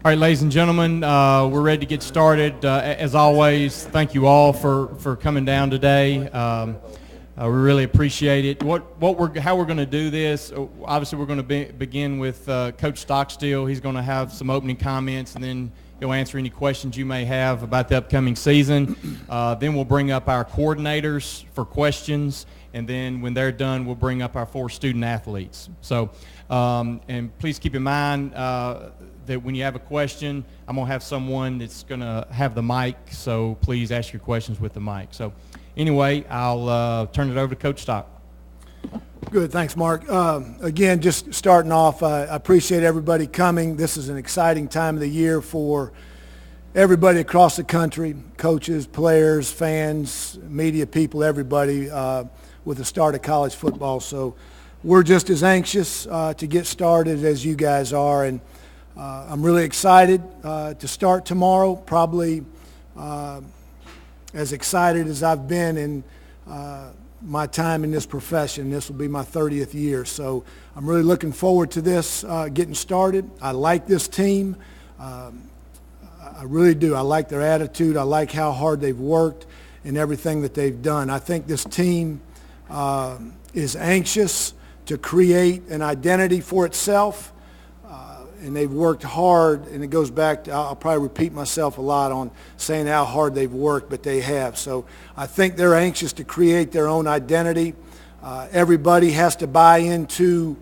All right, ladies and gentlemen, we're ready to get started. As always, thank you all for coming down today. We really appreciate it. How we're going to do this? Obviously, we're going to begin with Coach Stockstill. He's going to have some opening comments, and then he'll answer any questions you may have about the upcoming season. Then we'll bring up our coordinators for questions, and then when they're done, we'll bring up our 4 student athletes. So, and please keep in mind that when you have a question, I'm going to have someone that's going to have the mic, so please ask your questions with the mic. So anyway, I'll turn it over to Coach Stock. Good, thanks, Mark. Again, just starting off, I appreciate everybody coming. This is an exciting time of the year for everybody across the country, coaches, players, fans, media people, everybody, with the start of college football. So we're just as anxious to get started as you guys are, and I'm really excited to start tomorrow, probably as excited as I've been in my time in this profession. This will be my 30th year, so I'm really looking forward to this getting started. I like this team. I really do. I like their attitude. I like how hard they've worked and everything that they've done. I think this team is anxious to create an identity for itself. And they've worked hard, and it goes back to, I'll probably repeat myself a lot on saying how hard they've worked, but they have. So I think they're anxious to create their own identity. Everybody has to buy into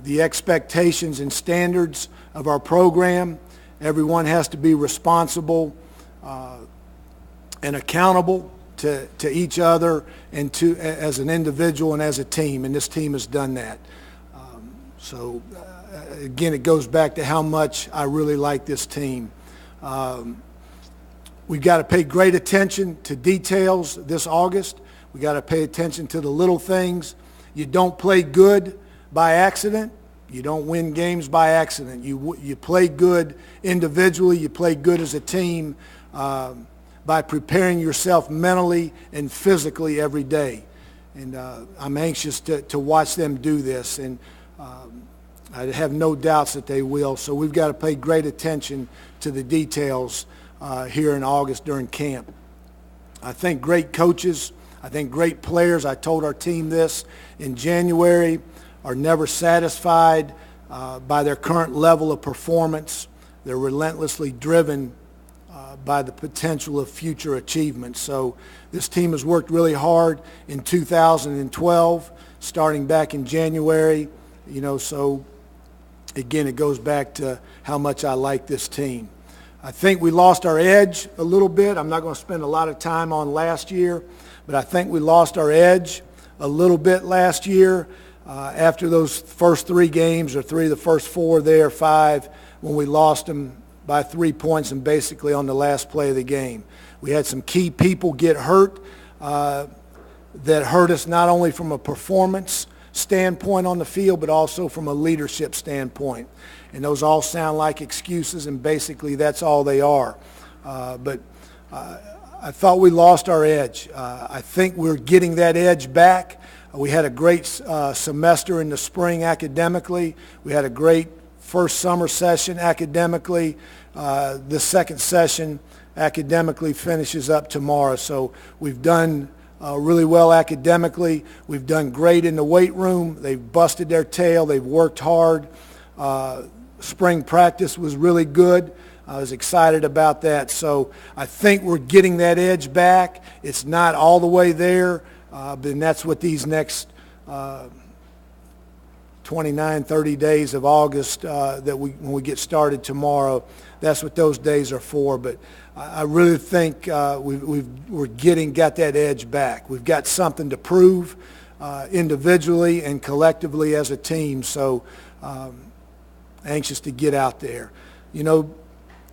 the expectations and standards of our program. Everyone has to be responsible and accountable to each other and to as an individual and as a team, and this team has done that. Again, it goes back to how much I really like this team. We've got to pay great attention to details this August. We've got to pay attention to the little things. You don't play good by accident. You don't win games by accident. You play good individually. You play good as a team by preparing yourself mentally and physically every day. And I'm anxious to watch them do this. And I have no doubts that they will. So we've got to pay great attention to the details here in August during camp. I think great coaches, I think great players, I told our team this in January, are never satisfied by their current level of performance. They're relentlessly driven by the potential of future achievements. So this team has worked really hard in 2012, starting back in January. So again, it goes back to how much I like this team. I think we lost our edge a little bit. I'm not going to spend a lot of time on last year, but I think we lost our edge a little bit last year after those first 3 games, or 3 of the first 4 there, 5, when we lost them by 3 points and basically on the last play of the game. We had some key people get hurt that hurt us not only from a performance standpoint on the field, but also from a leadership standpoint. And those all sound like excuses, and basically that's all they are. But I thought we lost our edge. I think we're getting that edge back. We had a great semester in the spring academically. We had a great first summer session academically. The second session academically finishes up tomorrow. So we've done really well academically. We've done great in the weight room. They've busted their tail. They've worked hard. Spring practice was really good. I was excited about that. So I think we're getting that edge back. It's not all the way there, but that's what these next 29, 30 days of August when we get started tomorrow, that's what those days are for. But I really think we're got that edge back. We've got something to prove individually and collectively as a team. So anxious to get out there.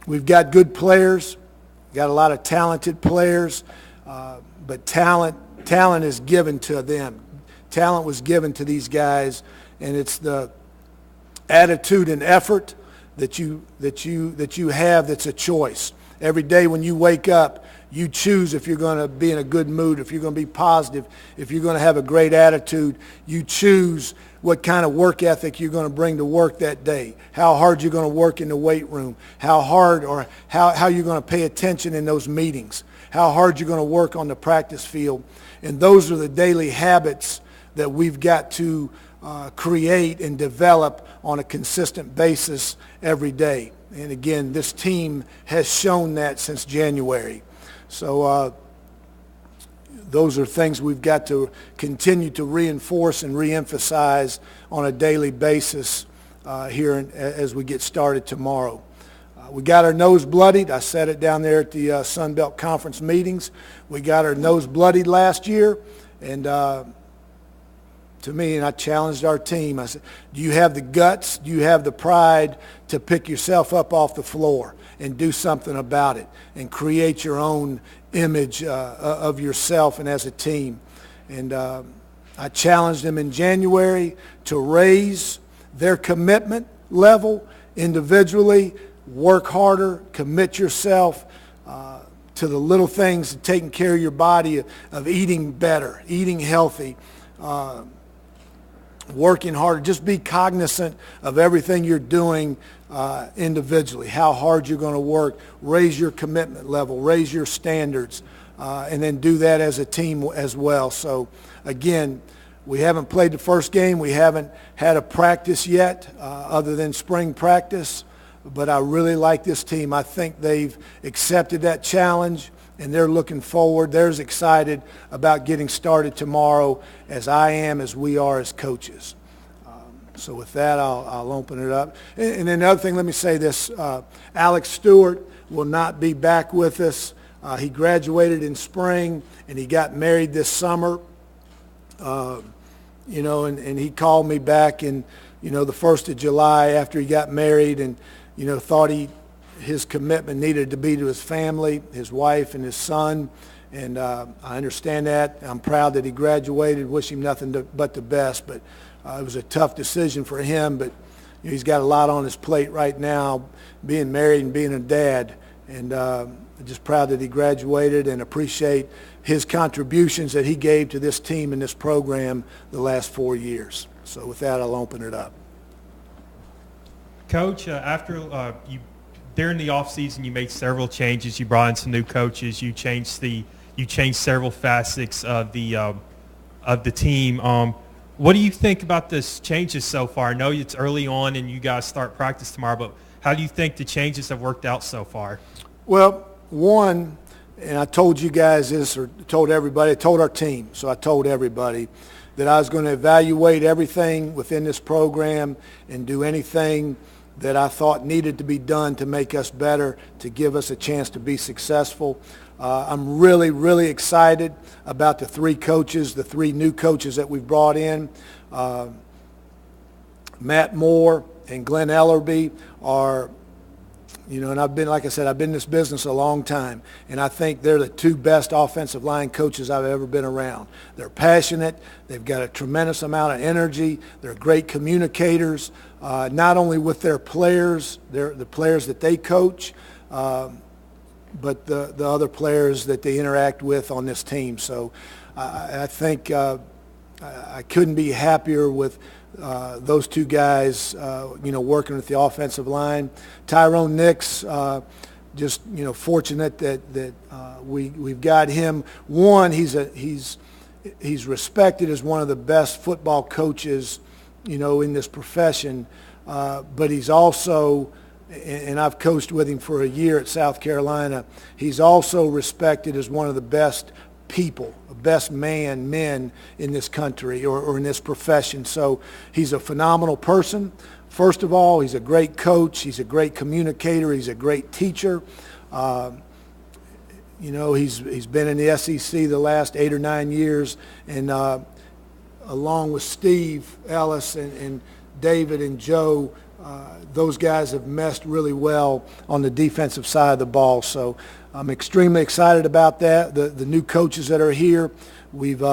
We've got good players, got a lot of talented players, but talent is given to them. Talent was given to these guys, and it's the attitude and effort that you have that's a choice. Every day when you wake up, You choose if you're going to be in a good mood, if you're going to be positive, if you're going to have a great attitude. You choose what kind of work ethic you're going to bring to work that day, how hard you're going to work in the weight room, how hard or how you're going to pay attention in those meetings, how hard you're going to work on the practice field. And those are the daily habits that we've got to create and develop on a consistent basis every day. And again, this team has shown that since January. So those are things we've got to continue to reinforce and reemphasize on a daily basis here as we get started tomorrow. We got our nose bloodied. I said it down there at the Sun Belt Conference meetings. We got our nose bloodied last year, and to me, and I challenged our team. I said, do you have the guts, do you have the pride to pick yourself up off the floor and do something about it and create your own image of yourself and as a team? And I challenged them in January to raise their commitment level individually, work harder, commit yourself to the little things, taking care of your body, of eating better, eating healthy, working harder. Just be cognizant of everything you're doing individually, how hard you're going to work, raise your commitment level, raise your standards, and then do that as a team as well. So again, we haven't played the first game. We haven't had a practice yet other than spring practice, but I really like this team. I think they've accepted that challenge, and they're looking forward. They're as excited about getting started tomorrow as I am, as we are as coaches. So with that, I'll open it up. And then the other thing, let me say this. Alex Stewart will not be back with us. He graduated in spring, and he got married this summer. And he called me back in, the 1st of July after he got married, and, thought his commitment needed to be to his family, his wife, and his son. And I understand that. I'm proud that he graduated. Wish him nothing but the best. But it was a tough decision for him. But he's got a lot on his plate right now, being married and being a dad. And just proud that he graduated and appreciate his contributions that he gave to this team and this program the last 4 years. So with that, I'll open it up. Coach, during the offseason, you made several changes. You brought in some new coaches. You changed several facets of the team. What do you think about this changes so far? I know it's early on and you guys start practice tomorrow, but how do you think the changes have worked out so far? Well, one, and I told you guys this, or told everybody, I told our team, so I told everybody that I was going to evaluate everything within this program and do anything that I thought needed to be done to make us better, to give us a chance to be successful. I'm really, really excited about the three new coaches that we've brought in. Matt Moore and Glenn Ellerby are, and I've been in this business a long time, and I think they're the two best offensive line coaches I've ever been around. They're passionate. They've got a tremendous amount of energy. They're great communicators, not only with their players, the players that they coach, but the other players that they interact with on this team. So I think I couldn't be happier with those two guys, working with the offensive line. Tyrone Nix, just fortunate that we've got him. One, he's respected as one of the best football coaches, in this profession. But he's also, and I've coached with him for a year at South Carolina, he's also respected as one of the best people, best men in this country or in this profession. So he's a phenomenal person. First of all, he's a great coach. He's a great communicator. He's a great teacher. He's been in the SEC the last 8 or 9 years, and along with Steve Ellis and David and Joe, those guys have meshed really well on the defensive side of the ball. So I'm extremely excited about that. The new coaches that are here, we've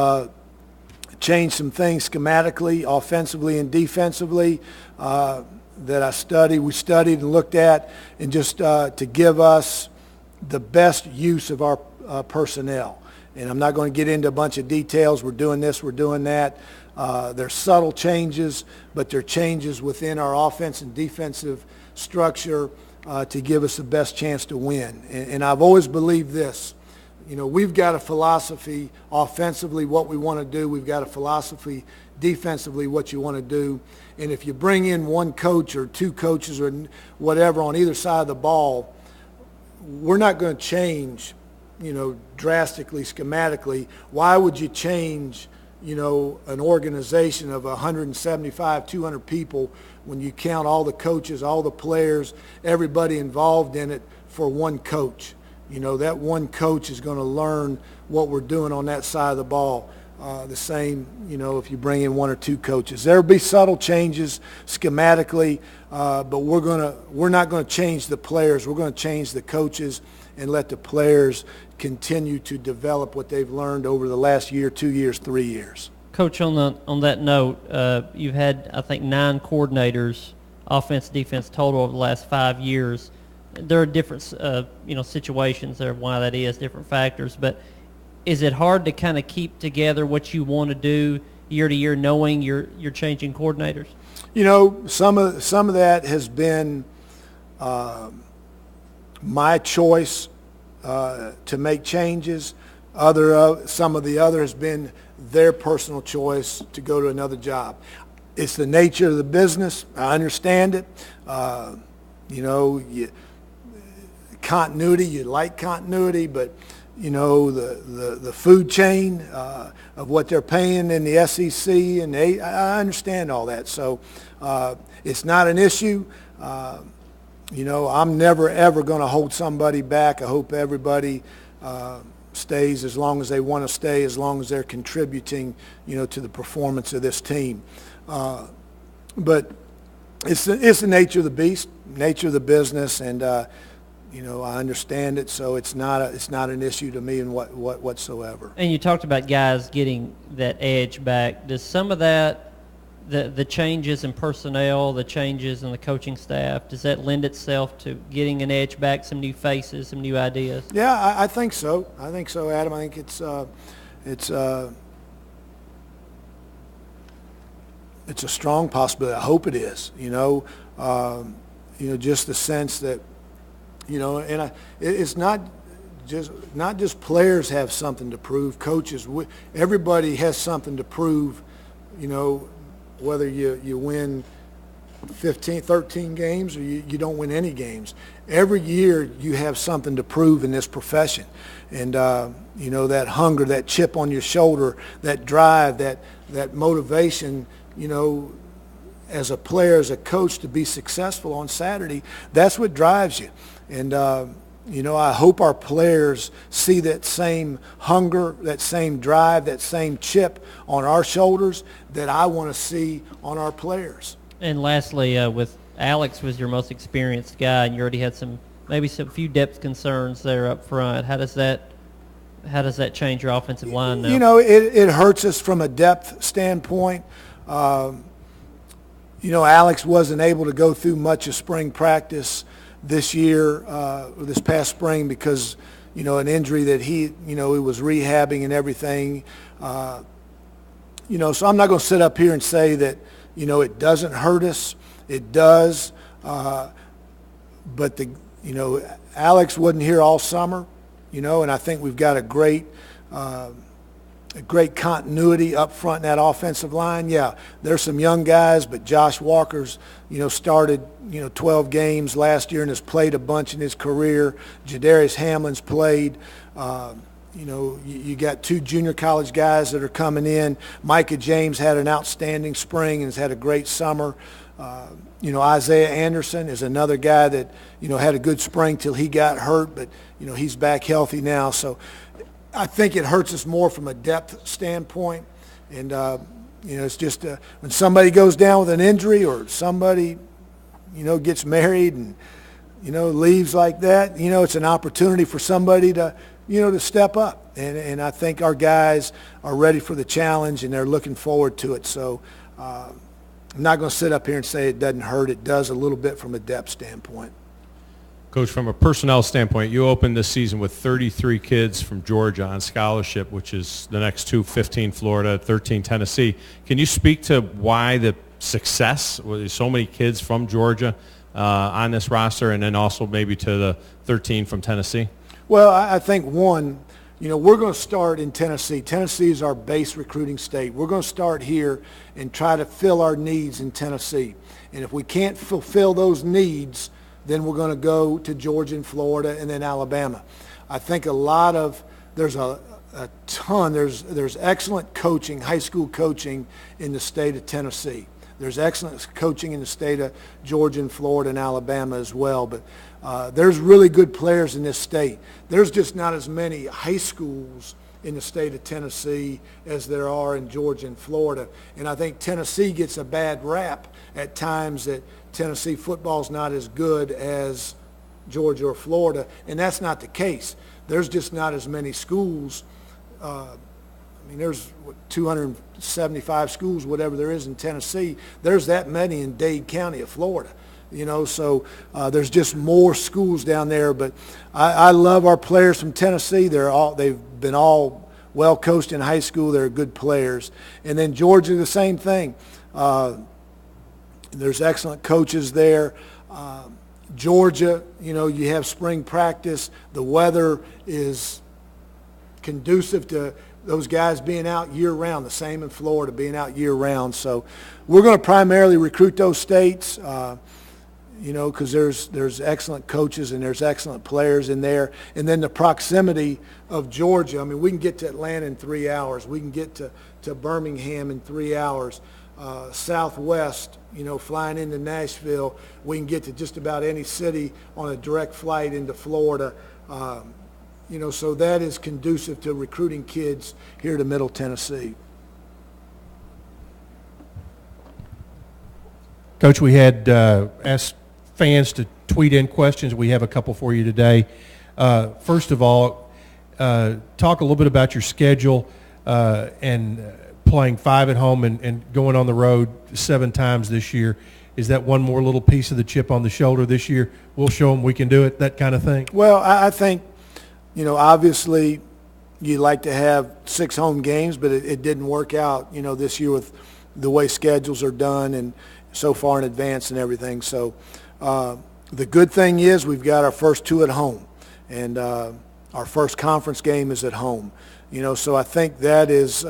changed some things schematically, offensively and defensively, that we studied and looked at, and just to give us the best use of our personnel. And I'm not going to get into a bunch of details. We're doing this, we're doing that. They're subtle changes, but they're changes within our offense and defensive structure to give us the best chance to win. And I've always believed this. You know, we've got a philosophy offensively, what we want to do. We've got a philosophy defensively, what you want to do. And if you bring in one coach or two coaches or whatever on either side of the ball, we're not going to change, you know, drastically, schematically. Why would you change, you know, an organization of 175, 200 people when you count all the coaches, all the players, everybody involved in it for one coach? You know, that one coach is going to learn what we're doing on that side of the ball. The same, you know, if you bring in one or two coaches. There will be subtle changes schematically, but we're not going to change the players. We're going to change the coaches and let the players continue to develop what they've learned over the last year, 2 years, 3 years. Coach, on that note, you've had, I think, 9 coordinators, offense, defense total over the last 5 years. There are different, you know, situations there, why that is, different factors. But is it hard to kind of keep together what you want to do year to year, knowing you're changing coordinators? You know, some of that has been my choice to make changes. Some of the other has been their personal choice to go to another job. It's the nature of the business. I understand it. You know, continuity. You like continuity, but you know, the food chain of what they're paying in the SEC, and I understand all that. So it's not an issue. You know, I'm never, ever going to hold somebody back. I hope everybody stays as long as they want to stay, as long as they're contributing, you know, to the performance of this team. But it's the nature of the beast, nature of the business, and you know, I understand it, so it's not an issue to me in whatsoever. And you talked about guys getting that edge back. Does some of that, the changes in personnel, the changes in the coaching staff, does that lend itself to getting an edge back, some new faces, some new ideas? Yeah, I think so. I think so, Adam. I think it's a strong possibility. I hope it is. You know, just the sense that. You know, and it's not just players have something to prove. Coaches, everybody has something to prove. You know, whether you win 13 games or you don't win any games. Every year you have something to prove in this profession, and you know, that hunger, that chip on your shoulder, that drive, that motivation. You know, as a player, as a coach, to be successful on Saturday, that's what drives you. And, you know, I hope our players see that same hunger, that same drive, that same chip on our shoulders that I want to see on our players. And lastly, with Alex was your most experienced guy, and you already had maybe some few depth concerns there up front. How does that change your offensive line now? You know, it hurts us from a depth standpoint. You know, Alex wasn't able to go through much of spring practice this year, this past spring, because, you know, an injury that he was rehabbing and everything. You know, so I'm not going to sit up here and say that, you know, it doesn't hurt us. It does. But you know, Alex wasn't here all summer, you know, and I think we've got a great continuity up front in that offensive line. Yeah, there's some young guys, but Josh Walker's, you know, started, you know, 12 games last year and has played a bunch in his career. Jadarius Hamlin's played. You know, you got 2 junior college guys that are coming in. Micah James had an outstanding spring and has had a great summer. You know, Isaiah Anderson is another guy that, you know, had a good spring till he got hurt, but, you know, he's back healthy now. So I think it hurts us more from a depth standpoint. And, you know, it's just when somebody goes down with an injury or somebody, you know, gets married and, you know, leaves like that, you know, it's an opportunity for somebody to, you know, to step up. And I think our guys are ready for the challenge and they're looking forward to it. So I'm not going to sit up here and say it doesn't hurt. It does a little bit from a depth standpoint. Coach, from a personnel standpoint, you opened this season with 33 kids from Georgia on scholarship, which is the next two, 15 Florida, 13 Tennessee. Can you speak to why the success with so many kids from Georgia on this roster, and then also maybe to the 13 from Tennessee? Well, I think one, we're going to start in Tennessee. Tennessee is our base recruiting state. We're going to start here and try to fill our needs in Tennessee. And if we can't fulfill those needs, then we're going to go to Georgia and Florida and then Alabama. I think there's excellent coaching, high school coaching in the state of Tennessee. There's excellent coaching in the state of Georgia and Florida and Alabama as well. But there's really good players in this state. There's just not as many high schools in the state of Tennessee as there are in Georgia and Florida. And I think Tennessee gets a bad rap at times that Tennessee football's not as good as Georgia or Florida, and that's not the case. There's just not as many schools. There's 275 schools, whatever there is in Tennessee. There's that many in Dade County of Florida. So there's just more schools down there. But I love our players from Tennessee. They've been all well coached in high school. They're good players. And then Georgia, the same thing. There's excellent coaches there. Georgia, you have spring practice. The weather is conducive to those guys being out year-round, the same in Florida, being out year-round. So we're going to primarily recruit those states, because there's excellent coaches and there's excellent players in there. And then the proximity of Georgia. We can get to Atlanta in 3 hours. We can get to Birmingham in 3 hours. Southwest, flying into Nashville, we can get to just about any city on a direct flight into Florida. So that is conducive to recruiting kids here to Middle Tennessee. Coach, we had asked fans to tweet in questions. We have a couple for you today. First of all, talk a little bit about your schedule and playing 5 at home and going on the road 7 times this year. Is that one more little piece of the chip on the shoulder this year? We'll show them we can do it, that kind of thing? Well, I think, obviously you'd like to have 6 home games, but it didn't work out, this year with the way schedules are done and so far in advance and everything. So the good thing is we've got our first 2 at home, and our first conference game is at home. So I think that is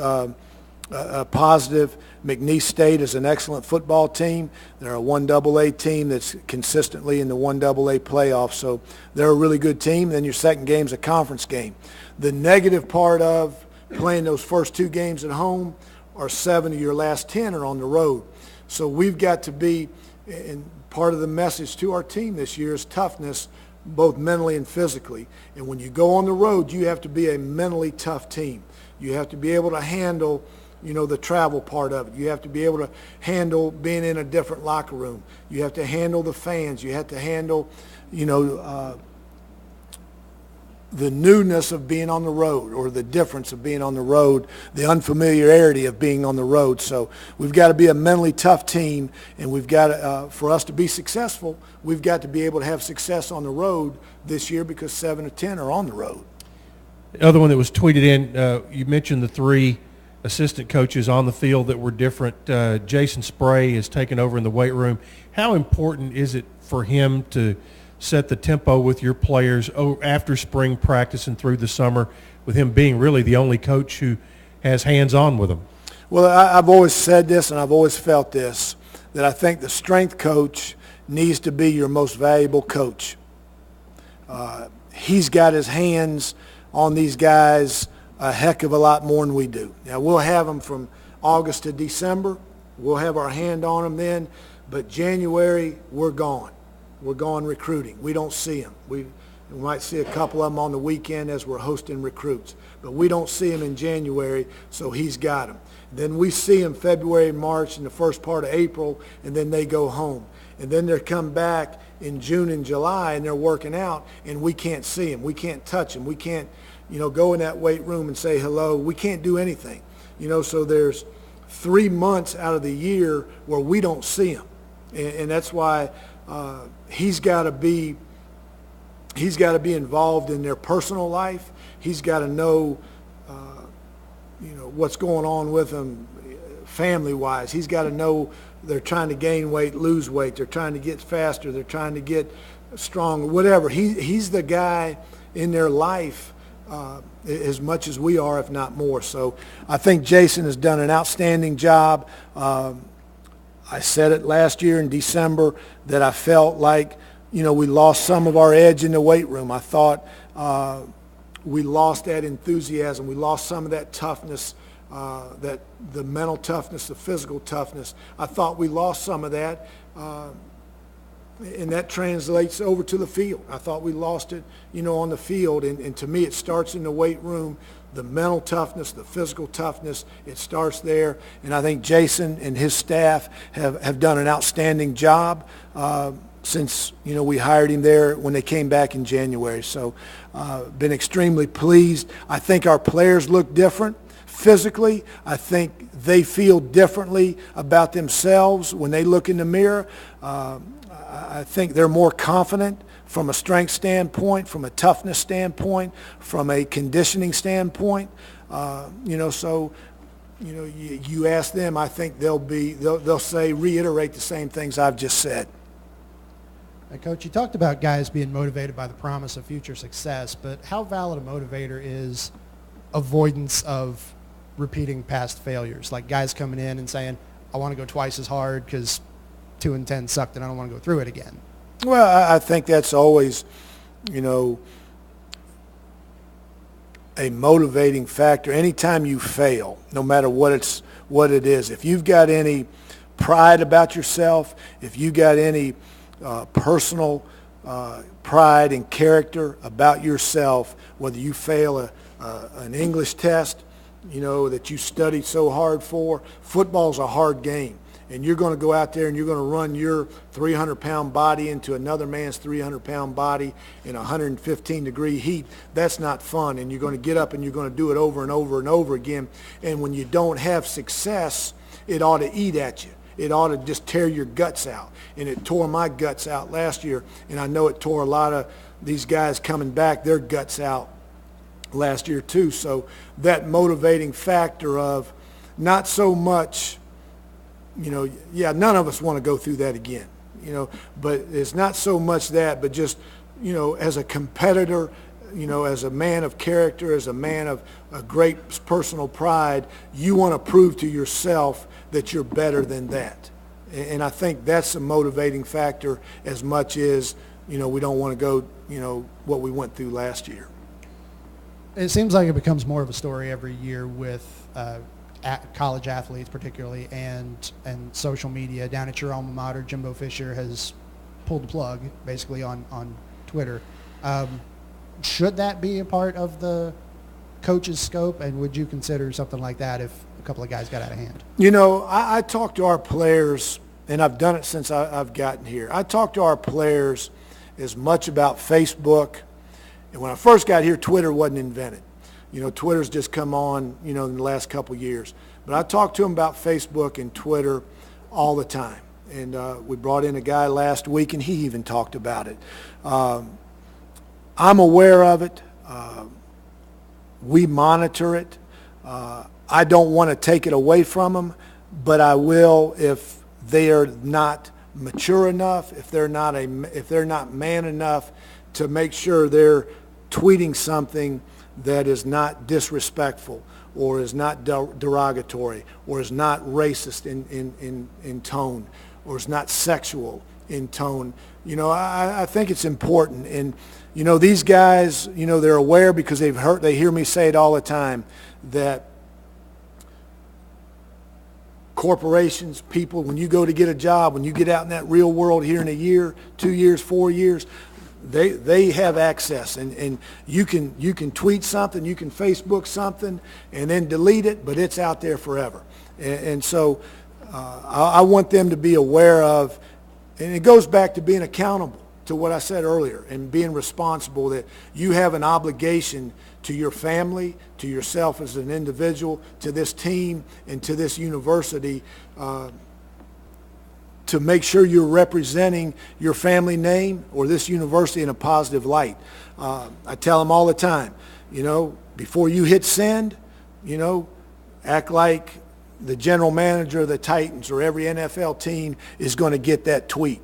a positive. McNeese State is an excellent football team. They're a 1AA team that's consistently in the 1AA playoffs, so they're a really good team. Then your second game's a conference game. The negative part of playing those first 2 games at home are 7 of your last 10 are on the road. So we've got to be, and part of the message to our team this year is toughness, both mentally and physically. And when you go on the road, you have to be a mentally tough team. You have to be able to handle the travel part of it. You have to be able to handle being in a different locker room. You have to handle the fans. You have to handle, the newness of being on the road, or the difference of being on the road, the unfamiliarity of being on the road. So we've got to be a mentally tough team, and we've got to, for us to be successful, we've got to be able to have success on the road this year, because 7 of 10 are on the road. The other one that was tweeted in, you mentioned the 3 assistant coaches on the field that were different. Jason Spray has taken over in the weight room. How important is it for him to set the tempo with your players after spring practice and through the summer, with him being really the only coach who has hands-on with them? Well, I've always said this, and I've always felt this, that I think the strength coach needs to be your most valuable coach. He's got his hands on these guys a heck of a lot more than we do. Now, we'll have them from August to December. We'll have our hand on them then. But January, we're gone. We're gone recruiting. We don't see them. We might see a couple of them on the weekend as we're hosting recruits. But we don't see them in January, so he's got them. Then we see them February, March, and the first part of April, and then they go home. And then they come back in June and July, and they're working out, and we can't see them. We can't touch them. We can't, go in that weight room and say hello. We can't do anything. So there's 3 months out of the year where we don't see them. And that's why he's got to be he's got to be involved in their personal life. He's got to know, what's going on with them family-wise. He's got to know they're trying to gain weight, lose weight. They're trying to get faster. They're trying to get stronger, whatever. He's the guy in their life as much as we are, if not more. So I think Jason has done an outstanding job. I said it last year in December that I felt like, we lost some of our edge in the weight room. I thought we lost that enthusiasm. We lost some of that toughness, that the mental toughness, the physical toughness. I thought we lost some of that, and that translates over to the field. I thought we lost it, on the field, and to me it starts in the weight room. The mental toughness, the physical toughness, it starts there. And I think Jason and his staff have done an outstanding job since, we hired him there when they came back in January. So been extremely pleased. I think our players look different physically. I think they feel differently about themselves when they look in the mirror. I think they're more confident from a strength standpoint, from a toughness standpoint, from a conditioning standpoint. So you ask them, I think they'll say, reiterate the same things I've just said. Coach, you talked about guys being motivated by the promise of future success, but how valid a motivator is avoidance of repeating past failures? Like guys coming in and saying, I want to go twice as hard because 2 and 10 sucked and I don't want to go through it again. Well, I think that's always, a motivating factor. Anytime you fail, no matter what it is, if you've got any pride about yourself, if you got any personal pride and character about yourself, whether you fail an English test, that you studied so hard for, football's a hard game. And you're going to go out there and you're going to run your 300-pound body into another man's 300-pound body in 115-degree heat. That's not fun. And you're going to get up and you're going to do it over and over and over again. And when you don't have success, it ought to eat at you. It ought to just tear your guts out. And it tore my guts out last year. And I know it tore a lot of these guys coming back, their guts out last year too. So that motivating factor of not so much, none of us want to go through that again, but it's not so much that, but just, as a competitor, as a man of character, as a man of a great personal pride, you want to prove to yourself that you're better than that. And I think that's a motivating factor as much as, we don't want to go, what we went through last year. It seems like it becomes more of a story every year with college athletes particularly and social media. Down at your alma mater, Jimbo Fisher has pulled the plug basically on Twitter. Should that be a part of the coach's scope, and would you consider something like that if a couple of guys got out of hand? I talk to our players, and I've done it since I've gotten here. I talk to our players as much about Facebook. And when I first got here, Twitter wasn't invented. Twitter's just come on, in the last couple years. But I talk to them about Facebook and Twitter all the time. And we brought in a guy last week, and he even talked about it. I'm aware of it. We monitor it. I don't want to take it away from them, but I will if they are not mature enough, if they're not man enough to make sure they're tweeting something that is not disrespectful or is not derogatory or is not racist in tone or is not sexual in tone. I think it's important. And, these guys, they're aware because they hear me say it all the time that corporations, people, when you go to get a job, when you get out in that real world here in a year, 2 years, 4 years, they have access, and you can tweet something, you can Facebook something, and then delete it, but it's out there forever. And so I want them to be aware of, and it goes back to being accountable to what I said earlier and being responsible, that you have an obligation to your family, to yourself as an individual, to this team, and to this university to make sure you're representing your family name or this university in a positive light. I tell them all the time, before you hit send, act like the general manager of the Titans or every NFL team is going to get that tweet.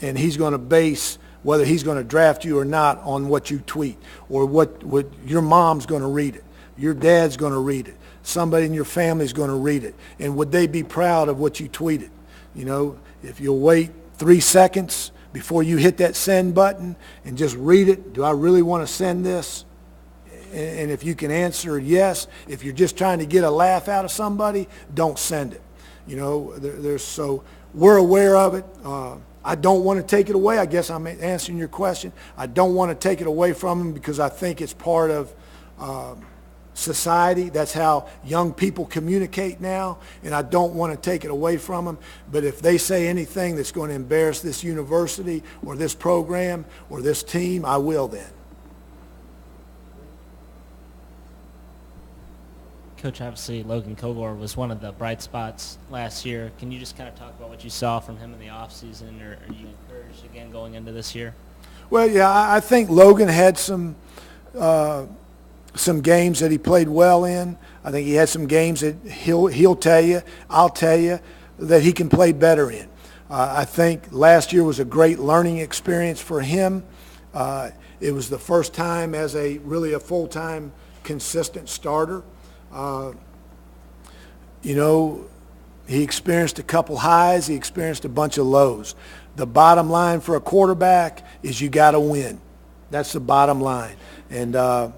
And he's going to base whether he's going to draft you or not on what you tweet, or what your mom's going to read it, your dad's going to read it, somebody in your family is going to read it, and would they be proud of what you tweeted? If you'll wait 3 seconds before you hit that send button and just read it, do I really want to send this? And if you can answer yes, if you're just trying to get a laugh out of somebody, don't send it. So we're aware of it. I don't want to take it away. I guess I'm answering your question. I don't want to take it away from them because I think it's part of society. That's how young people communicate now, and I don't want to take it away from them. But if they say anything that's going to embarrass this university or this program or this team, I will then. Coach, obviously Logan Kogor was one of the bright spots last year. Can you just kind of talk about what you saw from him in the offseason, or are you encouraged again going into this year? Well, yeah, I think Logan had some games that he played well in. I think he had some games that he'll tell you, I'll tell you, that he can play better in. I think last year was a great learning experience for him. It was the first time as a full-time consistent starter. He experienced a couple highs. He experienced a bunch of lows. The bottom line for a quarterback is you got to win. That's the bottom line. And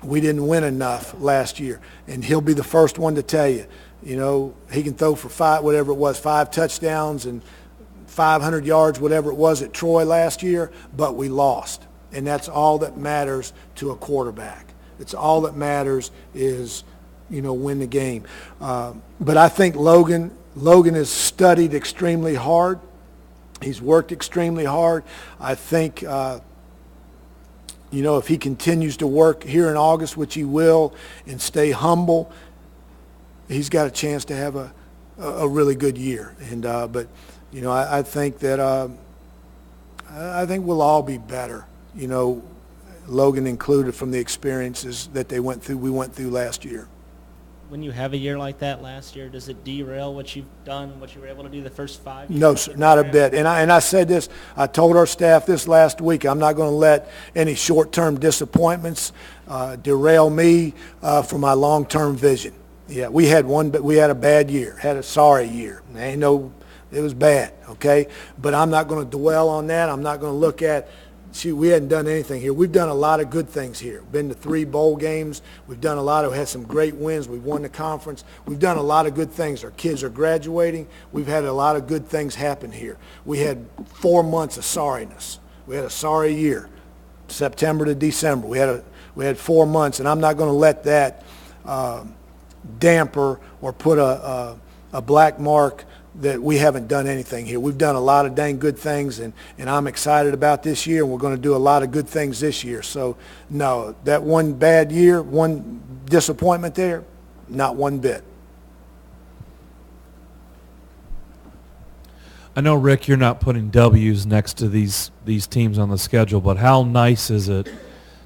we didn't win enough last year. And he'll be the first one to tell you, he can throw for 5 touchdowns and 500 yards, whatever it was at Troy last year, but we lost. And that's all that matters to a quarterback. It's all that matters is win the game. But I think Logan has studied extremely hard. He's worked extremely hard. I think, if he continues to work here in August, which he will, and stay humble, he's got a chance to have a really good year. And but I think that I think we'll all be better. Logan included, from the experiences that we went through last year. When you have a year like that last year, does it derail what you've done, what you were able to do the first 5 years? No, sir, not a bit. And I said this, I told our staff this last week, I'm not going to let any short-term disappointments derail me from my long-term vision. Yeah, we had a bad year, had a sorry year. It was bad, okay? But I'm not going to dwell on that. I'm not going to look at, we hadn't done anything here. We've done a lot of good things here. Been to 3 bowl games. We've done had some great wins. We've won the conference. We've done a lot of good things. Our kids are graduating. We've had a lot of good things happen here. We had 4 months of sorriness. We had a sorry year, September to December. We had 4 months, and I'm not going to let that damper or put a black mark that we haven't done anything here. We've done a lot of dang good things, and I'm excited about this year, and we're going to do a lot of good things this year. So, no, that one bad year, one disappointment there, not one bit. I know, Rick, you're not putting W's next to these teams on the schedule, but how nice is it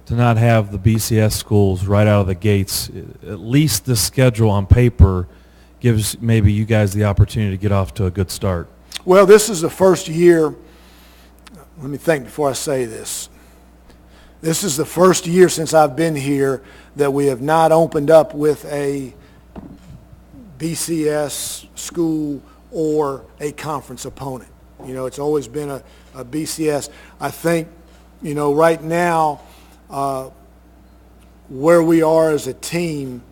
to not have the BCS schools right out of the gates? At least the schedule on paper gives maybe you guys the opportunity to get off to a good start. Well, this is the first year. Let me think before I say this. This is the first year since I've been here that we have not opened up with a BCS school or a conference opponent. It's always been a BCS. I think, right now, where we are as a team,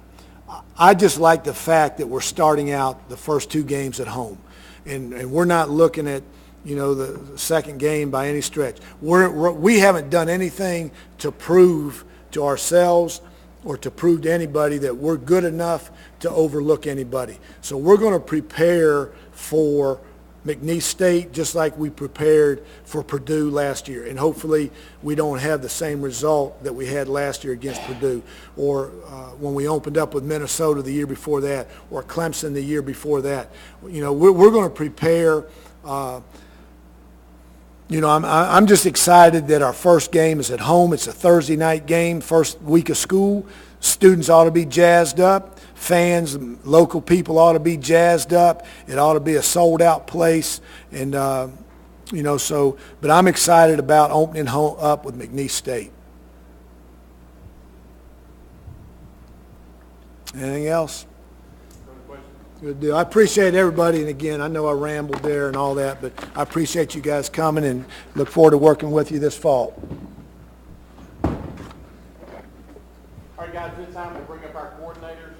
I just like the fact that we're starting out the first 2 games at home. And we're not looking at, the second game by any stretch. We haven't done anything to prove to ourselves or to prove to anybody that we're good enough to overlook anybody. So we're going to prepare for McNeese State just like we prepared for Purdue last year. And hopefully we don't have the same result that we had last year against Purdue, or when we opened up with Minnesota the year before that, or Clemson the year before that. We're going to prepare You know, I'm just excited that our first game is at home. It's a Thursday night game, first week of school. Students ought to be jazzed up. Fans, local people ought to be jazzed up. It ought to be a sold-out place. And, you know, so, but I'm excited about opening up with McNeese State. Anything else? Good deal. I appreciate everybody, and again, I know I rambled there and all that, but I appreciate you guys coming and look forward to working with you this fall. All right, guys, this time we'll bring up our coordinators.